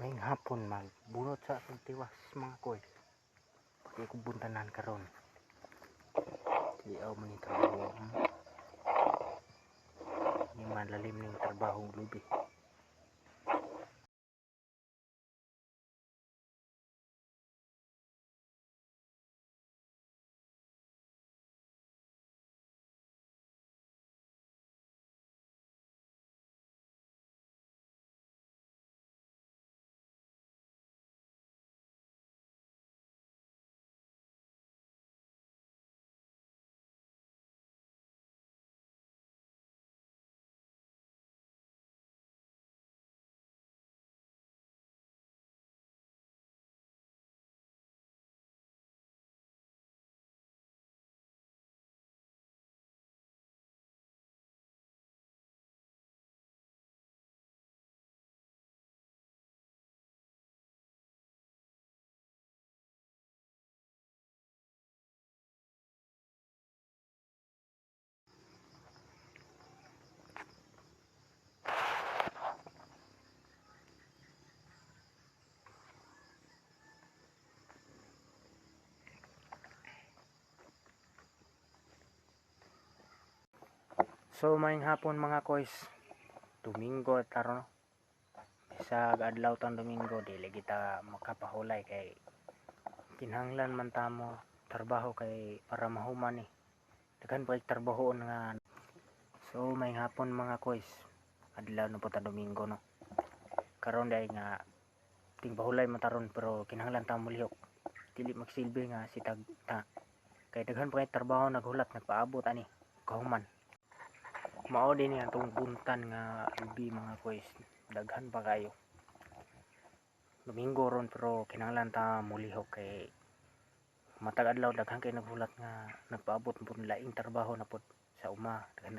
May hapon magbunot sa akong tiwas mga koy. Pati ko buntanan karon. Liaw man yung trabaho. Hindi malalim na yung trabaho lubi. So may hapon mga koys. Domingo taro no. Sa adlaw tang Domingo dili kita makapahulay kay kinahanglan man tamo trabaho kay para mahuman ni. Daghan pa trabaho nga. So may hapon mga koys. Adlaw na po ta Domingo no. Karon dai nga ting bahulay mataron pero kinahanglan ta mulihok. Dili magsilbi nga sitag ta. Kay daghan pa trabaho naghulat nagpaabot ani kahuman. Mao din nga itong buntan nga lubi mga koys. Daghan pa kayo. Domingo ron pero kinahanglan ta mulihok kay matag adlaw daghan kay naghulat nga nagpaabot pud laing trabaho na pud sa uma. Daghan